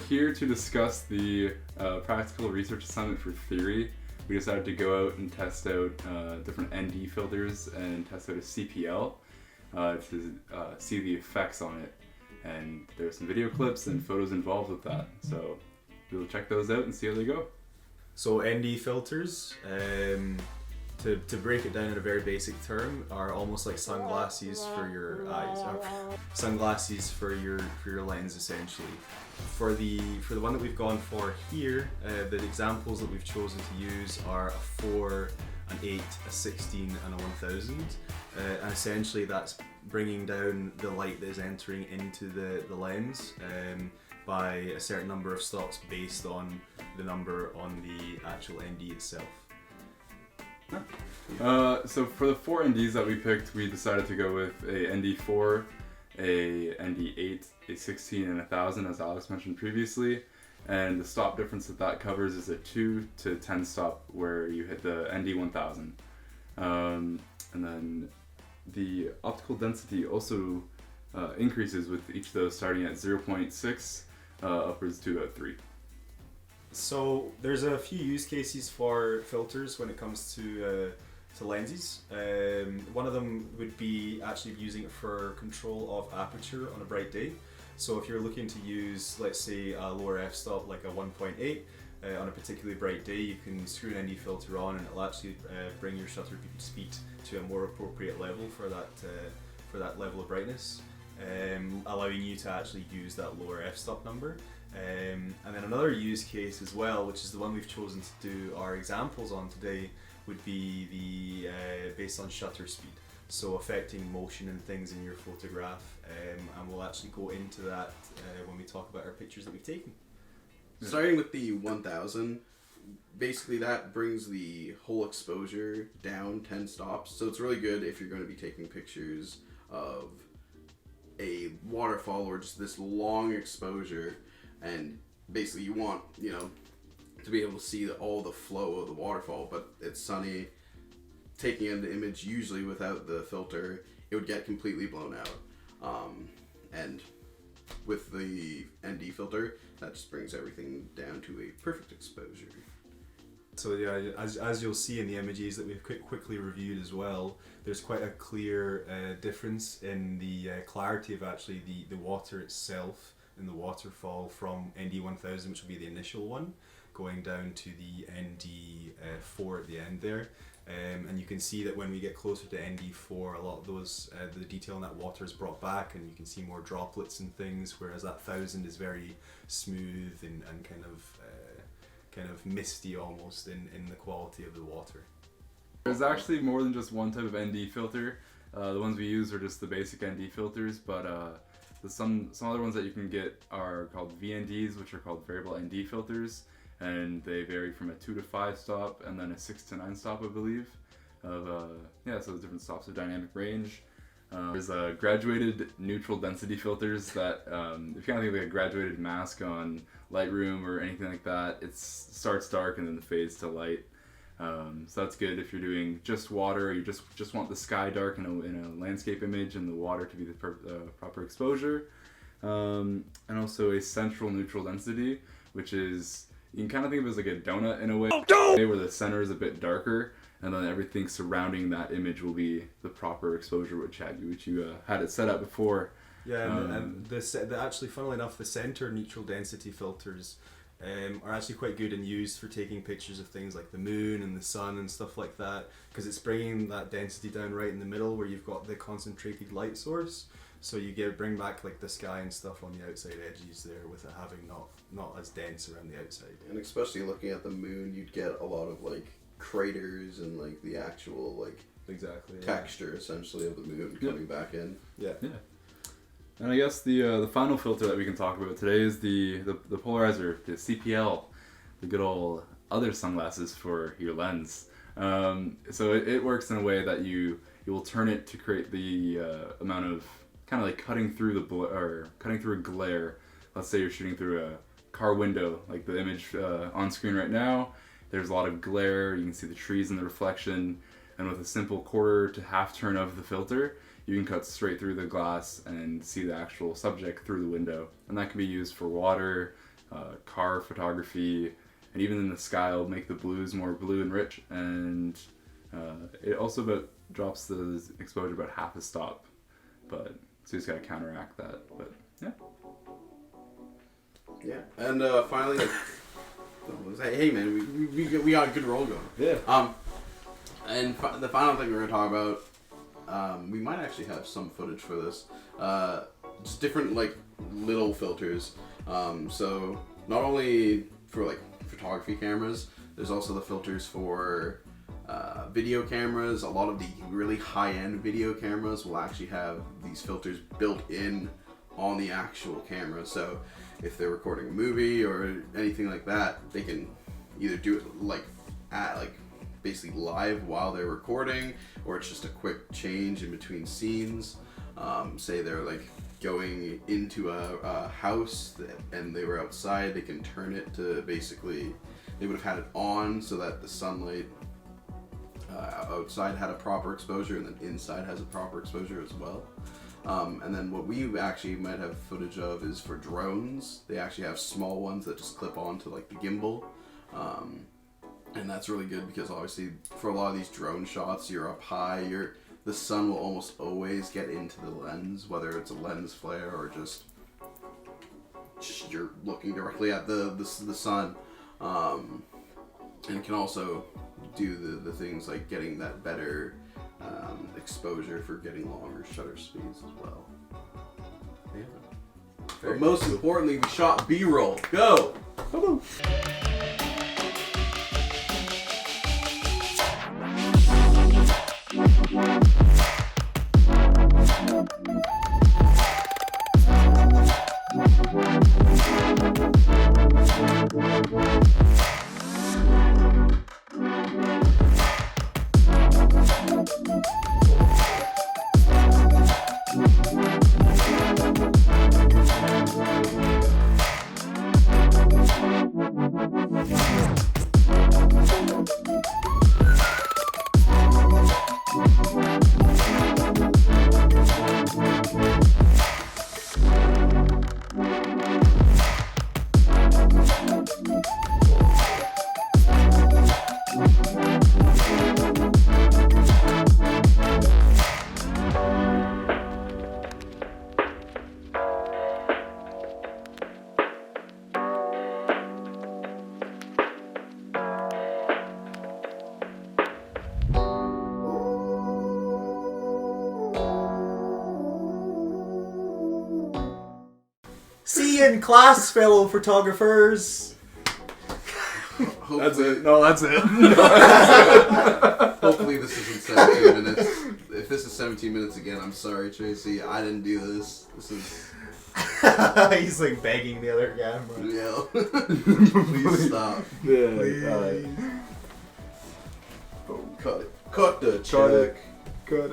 here to discuss the practical research assignment for theory. We decided to go out and test out different ND filters and test out a CPL to see the effects on it. And there's some video clips and photos involved with that. So we'll check those out and see how they go. So ND filters, to break it down in a very basic term, are almost like sunglasses for your eyes, or sunglasses for your lens essentially. For the one that we've gone for here, the examples that we've chosen to use are a 4, an 8, a 16 and a 1000. And essentially that's bringing down the light that is entering into the lens by a certain number of stops based on the number on the actual ND itself. So for the 4 NDs that we picked, we decided to go with a ND4, a ND8, a 16 and a 1000 as Alex mentioned previously. And the stop difference that covers is a 2 to 10 stop where you hit the ND1000. And then the optical density also increases with each of those, starting at 0.6 upwards to about 3. So there's a few use cases for filters when it comes to lenses. One of them would be actually using it for control of aperture on a bright day. So if you're looking to use, let's say, a lower f-stop like a 1.8 on a particularly bright day, you can screw an ND filter on and it'll actually bring your shutter speed to a more appropriate level for that level of brightness, allowing you to actually use that lower f-stop number. And then another use case as well, which is the one we've chosen to do our examples on today, would be the based on shutter speed, so affecting motion and things in your photograph, and we'll actually go into that when we talk about our pictures that we've taken. Starting with the 1000, basically that brings the whole exposure down 10 stops, so it's really good if you're going to be taking pictures of a waterfall or just this long exposure, and basically you want, to be able to see all the flow of the waterfall, but it's sunny. Taking in the image, usually without the filter, it would get completely blown out. And with the ND filter, that just brings everything down to a perfect exposure. So yeah, as you'll see in the images that we've quickly reviewed as well, there's quite a clear difference in the clarity of actually the water itself and the waterfall from ND1000, which will be the initial one, going down to the ND4 at the end there. And you can see that when we get closer to ND4, a lot of those, the detail in that water is brought back, and you can see more droplets and things, whereas that 1000 is very smooth and kind of misty almost in the quality of the water. There's actually more than just one type of ND filter. The ones we use are just the basic ND filters, but some other ones that you can get are called VNDs, which are called variable ND filters, and they vary from a 2 to 5 stop and then a 6 to 9 stop, I believe. So there's different stops of dynamic range. There's graduated neutral density filters that, if you kind of think like a graduated mask on Lightroom or anything like that, it starts dark and then fades to light. So that's good if you're doing just water, or you just want the sky dark in a landscape image and the water to be the proper exposure. And also a central neutral density, which is, you can kind of think of it as like a donut in a way, where the center is a bit darker and then everything surrounding that image will be the proper exposure which you had it set up before. Yeah, and actually, funnily enough, the center neutral density filters are actually quite good and used for taking pictures of things like the moon and the sun and stuff like that, because it's bringing that density down right in the middle where you've got the concentrated light source, so you bring back like the sky and stuff on the outside edges there with it having not as dense around the outside. And especially looking at the moon, you'd get a lot of like craters and like the actual like texture essentially of the moon coming back in. Yeah. And I guess the final filter that we can talk about today is the polarizer, the CPL, the good old other sunglasses for your lens. So it works in a way that you will turn it to create the amount of kind of like cutting through a glare. Let's say you're shooting through a car window, like the image on screen right now. There's a lot of glare. You can see the trees in the reflection, and with a simple quarter to half turn of the filter, you can cut straight through the glass and see the actual subject through the window. And that can be used for water, car photography, and even in the sky, it'll make the blues more blue and rich, and it also drops the exposure about half a stop, but so you just gotta counteract that. But yeah, and finally, like, hey man, we got a good roll going. Yeah. And the final thing we're gonna talk about, we might actually have some footage for this. Just different like little filters. So not only for like photography cameras, there's also the filters for video cameras. A lot of the really high-end video cameras will actually have these filters built in on the actual camera. So if they're recording a movie or anything like that, they can either do it like basically live while they're recording, or it's just a quick change in between scenes. Say they're like going into a house and they were outside, they can turn it to basically, they would have had it on so that the sunlight outside had a proper exposure and then inside has a proper exposure as well. And then what we actually might have footage of is for drones. They actually have small ones that just clip onto like the gimbal. And that's really good because obviously for a lot of these drone shots, you're up high, the sun will almost always get into the lens, whether it's a lens flare or just you're looking directly at the sun. And it can also do the things like getting that better exposure for getting longer shutter speeds as well. Yeah. But most importantly, we shot B-roll. Go! See you in class, fellow photographers. that's it. No, that's it. Hopefully this isn't 17 minutes. If this is 17 minutes again, I'm sorry, Tracy. I didn't do this. This is... He's like begging the other camera. Yeah. Please stop. Yeah. Cut it. Cut the check.